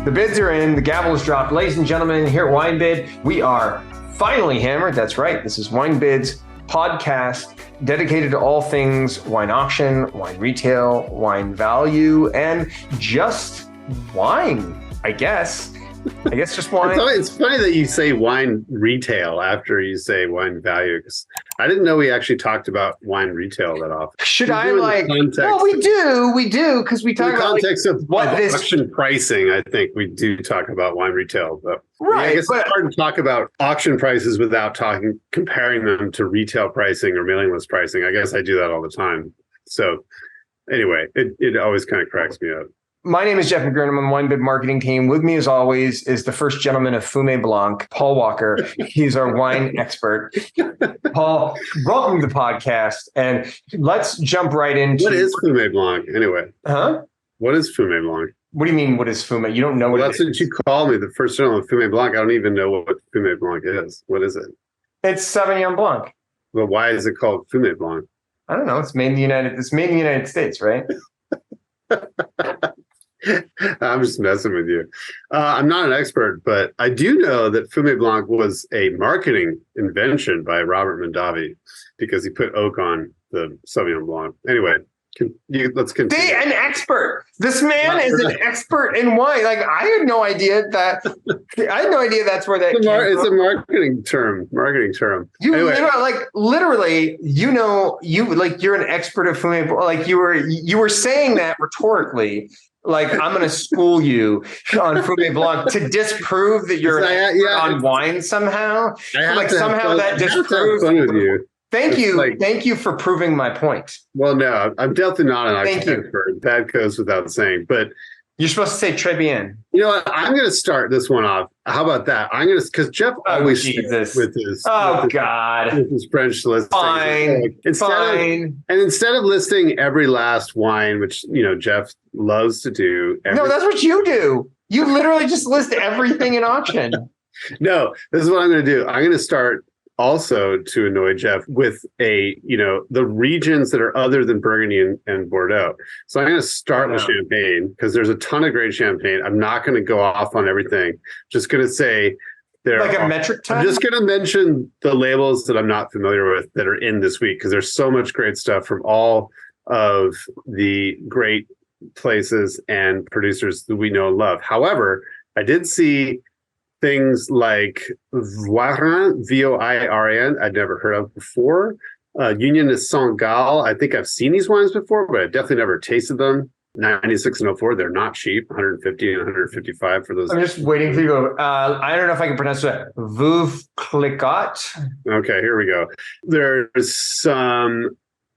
The bids are in, the gavel is dropped. Ladies and gentlemen, here at WineBid, we are finally hammered. That's right. This is WineBid's podcast dedicated to all things wine auction, wine retail, wine value, and just wine, I guess. Just wine. It's funny that you say wine retail after you say wine value. I didn't know we actually talked about wine retail that often. Should I like? Well, we do because we talk about in the context of auction pricing. I think we do talk about wine retail, but right. I guess it's hard to talk about auction prices without comparing them to retail pricing or mailing list pricing. I guess I do that all the time. So anyway, it always kind of cracks me up. My name is Jeff McGurn. I'm on the WineBid marketing team. With me, as always, is the first gentleman of Fumé Blanc, Paul Walker. He's our wine expert. Paul, welcome to the podcast. And let's jump right into... What is Fumé Blanc, anyway? Huh? What is Fumé Blanc? What do you mean, what is Fumé? You don't know what it is. That's what you call me, the first gentleman of Fumé Blanc. I don't even know what Fumé Blanc is. What is it? It's Sauvignon Blanc. Well, why is it called Fumé Blanc? I don't know. It's made in the United States, right? I'm just messing with you. I'm not an expert, but I do know that Fumé Blanc was a marketing invention by Robert Mondavi because he put oak on the Sauvignon Blanc. Anyway, let's continue. See, an expert. This man is an expert in wine. Like I had no idea that's where that came from. It's a marketing term. You anyway. literally, you're an expert of Fumé Blanc. Like you were saying that rhetorically. Like, I'm going to school you on Fumé Blanc to disprove that you're an expert on wine somehow. Like, somehow that disproves. Thank you for proving my point. Well, no, I'm definitely not an expert. That goes without saying. But you're supposed to say très bien. You know what? I'm going to start this one off. How about that? Because Jeff always with his French list. Fine. Instead of listing every last wine, which Jeff loves to do. No, that's what you do. You literally just list everything in auction. No, this is what I'm going to do. I'm going to start also to annoy Jeff with the regions that are other than Burgundy and Bordeaux. So I'm going to start with Champagne because there's a ton of great Champagne. I'm not going to go off on everything. Just going to say a metric ton. I'm just going to mention the labels that I'm not familiar with that are in this week because there's so much great stuff from all of the great places and producers that we know and love. However, I did see things like Voirin, Voirin, I'd never heard of before. Union de Saint-Gall, I think I've seen these wines before, but I definitely never tasted them. 96 and 04, they're not cheap. 150 and 155 for those. I'm just waiting for you to go. I don't know if I can pronounce it. Veuve Clicquot. Okay, here we go. There's some...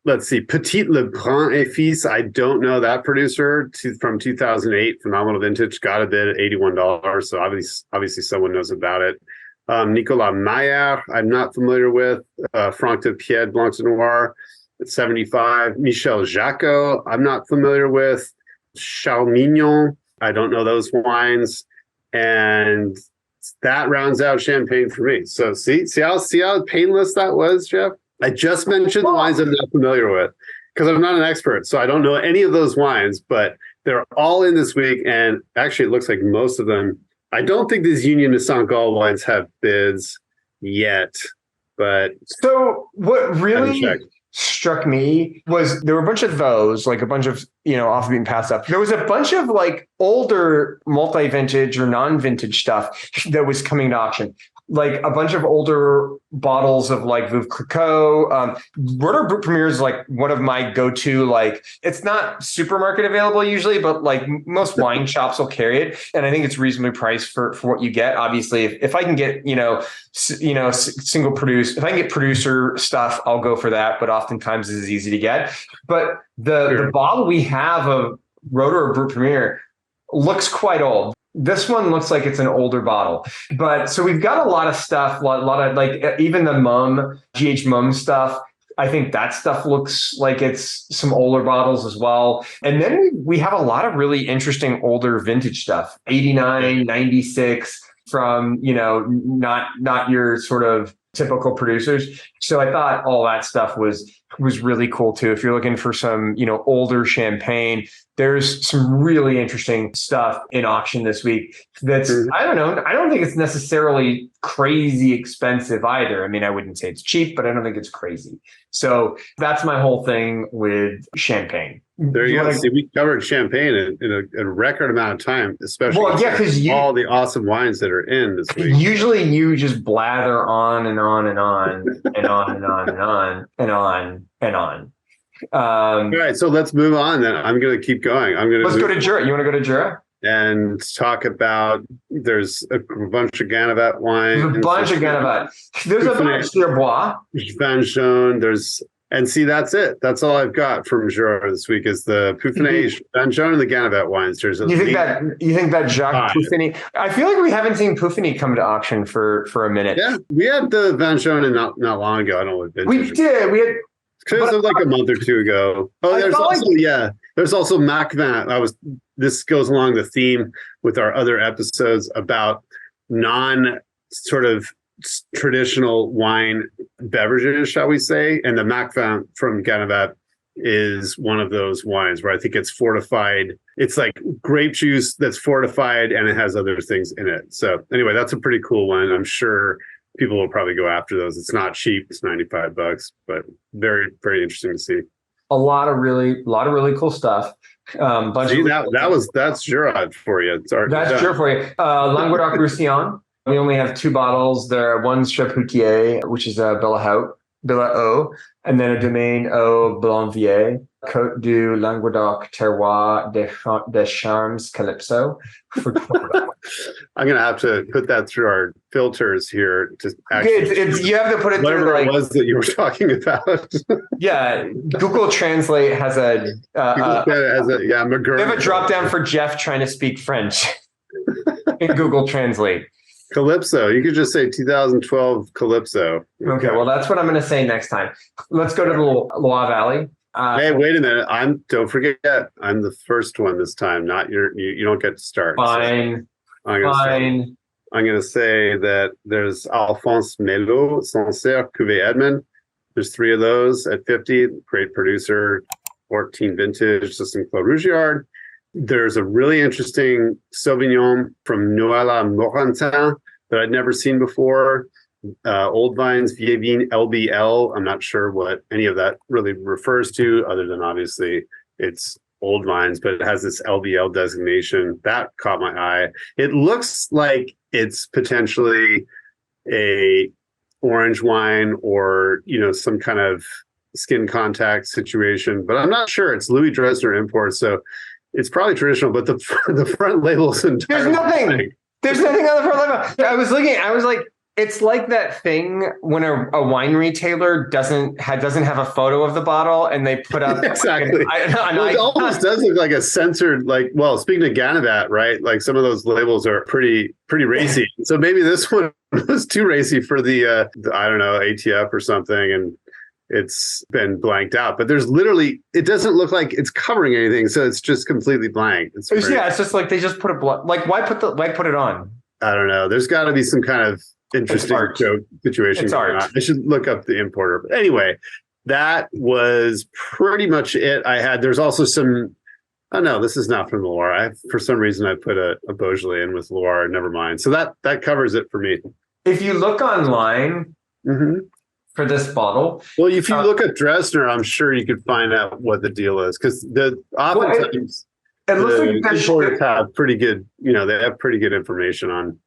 Let's see, Petit Le Brun et Fils. I don't know that producer from 2008, phenomenal vintage. Got a bid at $81. So obviously someone knows about it. Nicolas Maillard, I'm not familiar with. Franck de Pied Blanc de Noir at 75. Michel Jacot, I'm not familiar with. Charles Mignon, I don't know those wines. And that rounds out Champagne for me. So see how painless that was, Jeff? I just mentioned the wines I'm not familiar with because I'm not an expert. So I don't know any of those wines, but they're all in this week. And actually, it looks like most of them. I don't think these Union de Saint-Gall wines have bids yet, but... So what really struck me was there were a bunch of those, like a bunch of, off the beaten path stuff. There was a bunch of like older multi-vintage or non-vintage stuff that was coming to auction. Like a bunch of older bottles of like Veuve Clicquot. Rotor Brut Premier is like one of my go-to, like it's not supermarket available usually, but like most wine shops will carry it. And I think it's reasonably priced for what you get. Obviously, if I can get, single produce, if I can get producer stuff, I'll go for that. But oftentimes this is easy to get. But the bottle we have of Rotor Brut Premier looks quite old. This one looks like it's an older bottle, but so we've got a lot of stuff, a lot of like even the GH Mum stuff. I think that stuff looks like it's some older bottles as well. And then we have a lot of really interesting older vintage stuff, 89, 96 from, not your sort of typical producers. So I thought all that stuff was really cool too. If you're looking for some, older champagne, there's some really interesting stuff in auction this week. That's, I don't know. I don't think it's necessarily crazy expensive either. I mean, I wouldn't say it's cheap, but I don't think it's crazy. So that's my whole thing with champagne. There you go. See, we covered champagne in a record amount of time, especially because all the awesome wines that are in this week. Usually you just blather on and on and on and on and on and on and on and on. All right, so let's move on then. I'm going to keep going. Let's go to Jura. You want to go to Jura? And talk about, there's a bunch of Ganavat wines. There's a bunch of Ganavat. There's a bunch of Bois. Vangeon. And see, that's it. That's all I've got from Jura this week is the Pouffinet, Vangeon, and the Ganavat wines. There's you think that Jacques Pouffinet? I feel like we haven't seen Pouffinet come to auction for a minute. Yeah, we had the Vangeon not long ago. I don't know what vintage. We did. We had. Because of like a month or two ago. Oh, there's also Macvin. This goes along the theme with our other episodes about non sort of traditional wine beverages, shall we say? And the Macvin from Ganavat is one of those wines where I think it's fortified. It's like grape juice that's fortified and it has other things in it. So anyway, that's a pretty cool one. I'm sure people will probably go after those. It's not cheap. It's $95, but very, very interesting to see. A lot of really cool stuff. That's Jura for you. That's Jura for you. Languedoc-Roussillon. We only have 2 bottles. There are one's Chapoutier, which is a Bella and then a Domaine au Blanc-Vier, Côte du Languedoc, Terroir des Charmes, Calypso. I'm going to have to put that through our filters here. To actually, you have to put it whatever through, it was that you were talking about. Yeah, Google Translate has a they have a drop down for Jeff trying to speak French in Google Translate. Calypso. You could just say 2012 Calypso. Okay, well, that's what I'm going to say next time. Let's go to the Loire Valley. Hey, wait a minute. Don't forget, I'm the first one this time. Not you don't get to start. Fine. So I'm going to say that there's Alphonse Melot, Sancerre, Cuvée Edmond. There's 3 of those at 50. Great producer, 14 vintage, System Clos Rougiard. There's a really interesting Sauvignon from Noëlla-Morantin that I'd never seen before. Old Vines, Vieilles Vignes, LBL. I'm not sure what any of that really refers to, other than obviously it's Old Vines, but it has this LBL designation. That caught my eye. It looks like it's potentially a orange wine or, some kind of skin contact situation, but I'm not sure. It's Louis Dresner import, so it's probably traditional, but the front label is entirely There's nothing on the front label. I was like, it's like that thing when a wine retailer doesn't have a photo of the bottle and they put up exactly. It almost does look like a censored, speaking of Ganavat, right? Like some of those labels are pretty racy. So maybe this one was too racy for the I don't know, ATF or something, and it's been blanked out. But there's literally, it doesn't look like it's covering anything, so it's just completely blank. It's just like they just put why put it on? I don't know. There's got to be some kind of interesting joke situation. It's art. I should look up the importer. But anyway, that was pretty much it. There's also some, this is not from Loire. For some reason, I put a Beaujolais in with Loire. Never mind. So that covers it for me. If you look online for this bottle. Well, if you look at Dresner, I'm sure you could find out what the deal is, because oftentimes it looks like importers have pretty good, they have pretty good information on.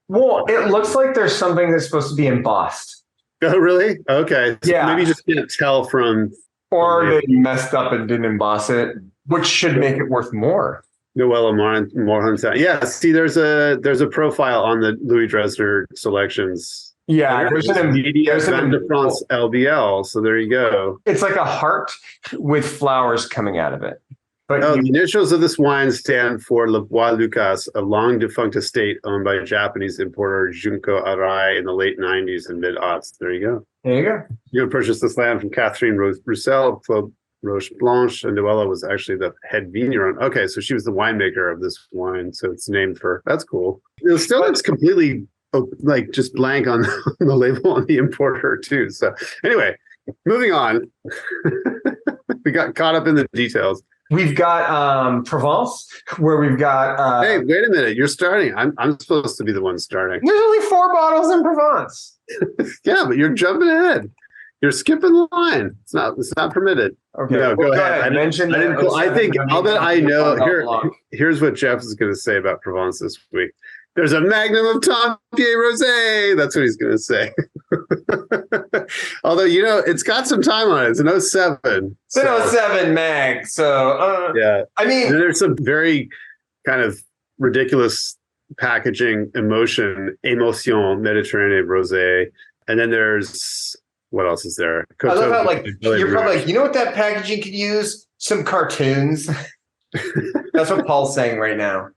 Well, it looks like there's something that's supposed to be embossed. Oh, really? Okay. So maybe you just can't tell from. Or they messed up and didn't emboss it, which should make it worth more. Noëlla-Morantin. Yeah. See, there's a profile on the Louis Dresner selections. Yeah, there's an Vin de France LBL. So there you go. It's like a heart with flowers coming out of it. But the initials of this wine stand for Le Bois Lucas, a long defunct estate owned by Japanese importer Junko Arai in the late 90s and mid-aughts. There you go. There you go. You can purchase this land from Catherine Roussel, Claude Roche Blanche, and Noëlla was actually the head vigneron. Okay, so she was the winemaker of this wine, so it's named for. That's cool. It still looks completely like just blank on the label on the importer too. So anyway, moving on. We got caught up in the details. We've got Provence, where we've got. Hey, wait a minute! You're starting. I'm supposed to be the one starting. There's only 4 bottles in Provence. Yeah, but you're jumping ahead. You're skipping the line. It's not permitted. Okay, no, go ahead. I think I'll bet I know. Here's what Jeff is going to say about Provence this week. There's a magnum of Tempier Rosé. That's what he's going to say. Although, it's got some time on it. It's an 07. It's an 07 mag. So, yeah. I mean, and there's some very kind of ridiculous packaging emotion Mediterranean Rosé. And then there's, what else is there? I love how, you're probably like, you know what that packaging could use? Some cartoons. That's what Paul's saying right now.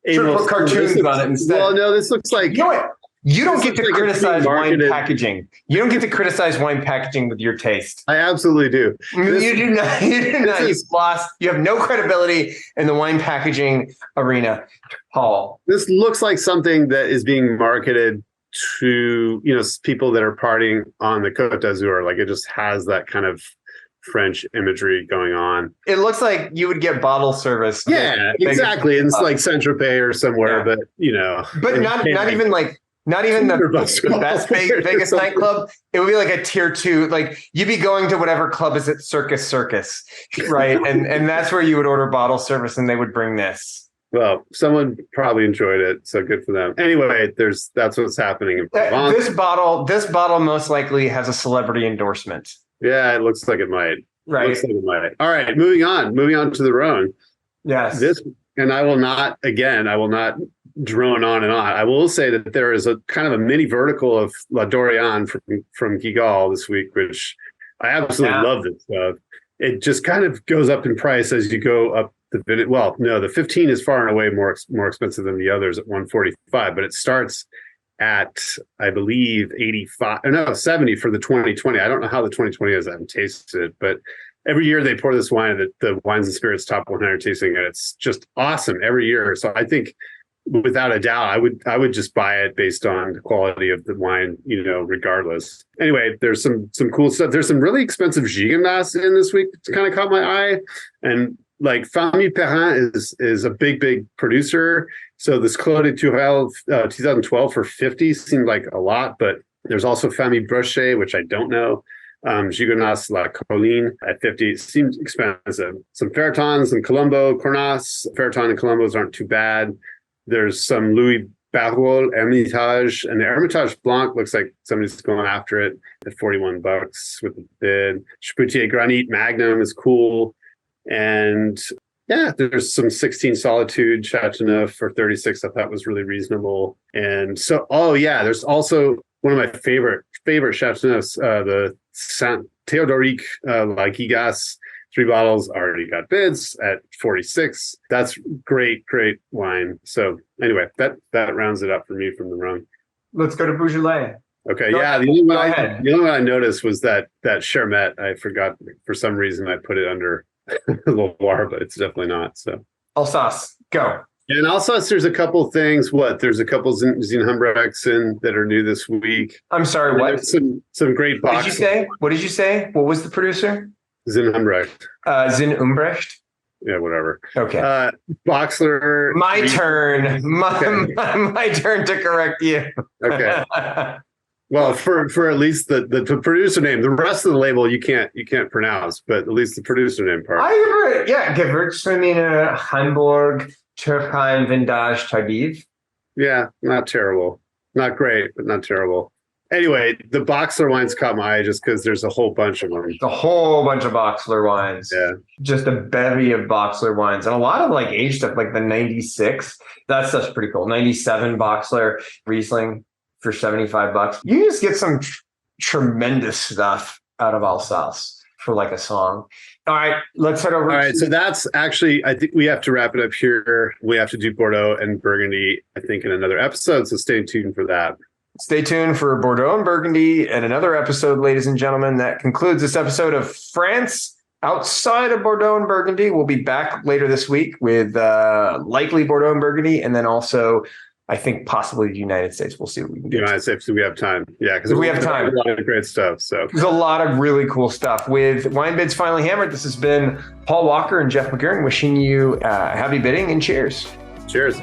Sure, put cartoons on it instead. Well, no, this looks like... You know what? You don't get to criticize wine packaging. You don't get to criticize wine packaging with your taste. I absolutely do. You do not. You've lost. You have no credibility in the wine packaging arena, Paul. This looks like something that is being marketed to, people that are partying on the Côte d'Azur. Like, it just has that kind of French imagery going on. It looks like you would get bottle service. Yeah, exactly. It's like Saint-Tropez or somewhere, but but not even the best Vegas nightclub. It would be like a tier 2. Like, you'd be going to whatever club is at Circus, right? and that's where you would order bottle service, and they would bring this. Well, someone probably enjoyed it, so good for them. Anyway, that's what's happening in Provence. This bottle most likely has a celebrity endorsement. Yeah, it looks like it might. Right. Looks like it might. All right, moving on to the Rhone. Yes. I will not drone on and on. I will say that there is a kind of a mini vertical of La Dorian from Guigal this week, which I absolutely love this stuff. It just kind of goes up in price as you go up the vintage. Well, no, the 15 is far and away more expensive than the others at 145, but it starts at, I believe, 70 for the 2020. I don't know how the 2020 is. I haven't tasted it, but every year they pour this wine at the Wines and Spirits Top 100 tasting, and it's just awesome every year. So I think, without a doubt, I would just buy it based on the quality of the wine, regardless. Anyway, there's some cool stuff. There's some really expensive Gigondas in this week that kind of caught my eye, and like Famille Perrin is a big producer. So this Clos de Tourelle 2012 for 50 seemed like a lot, but there's also Famille Brochet, which I don't know. Gigondas La Colline at 50 seems expensive. Some Ferratons and Colombo, Cornas. Ferraton and Colombos aren't too bad. There's some Louis Barrault Hermitage, and the Hermitage Blanc looks like somebody's going after it at $41 with the bid. Chapoutier Granit Magnum is cool. And yeah, there's some 16 Solitude Chateauneuf for 36. I thought was really reasonable. And so, there's also one of my favorite Chateauneufs, the Saint Théodoric La Gigas. 3 bottles already got bids at 46. That's great wine. So anyway, that rounds it up for me from the Rhone. Let's go to Beaujolais. Okay, the only one I noticed was that Chermet. I forgot for some reason I put it under Loire, but it's definitely not. So Alsace, go. And Alsace, there's a couple things. There's a couple Zinhambrechts that are new this week. I'm sorry, what? There's some great boxes. What did you say? What was the producer? Zinhambrecht. Zinhambrecht? Yeah, whatever. Okay. Boxler. My turn. My turn to correct you. Okay. Well, for at least the producer name, the rest of the label you can't pronounce, but at least the producer name part. Gewürztraminer Hamburg Turkheim Vintage Tardive. Yeah, not terrible. Not great, but not terrible. Anyway, the Boxler wines caught my eye just because there's a whole bunch of them. A whole bunch of Boxler wines. Yeah. Just a bevy of Boxler wines. And a lot of like aged stuff, like the 96. That stuff's pretty cool. 97 Boxler Riesling for $75. You just get some tremendous stuff out of Alsace for like a song. All right, let's head over. All right, so that's actually, I think we have to wrap it up here. We have to do Bordeaux and Burgundy, I think, in another episode. So stay tuned for that. Stay tuned for Bordeaux and Burgundy and another episode, ladies and gentlemen. That concludes this episode of France outside of Bordeaux and Burgundy. We'll be back later this week with likely Bordeaux and Burgundy, and then also I think possibly the United States. We'll see what we can The do. United States, we have time. Yeah, because We have time. A lot of great stuff. So there's a lot of really cool stuff. With WineBid's Finally Hammered, this has been Paul Walker and Jeff McGurn wishing you happy bidding and cheers. Cheers.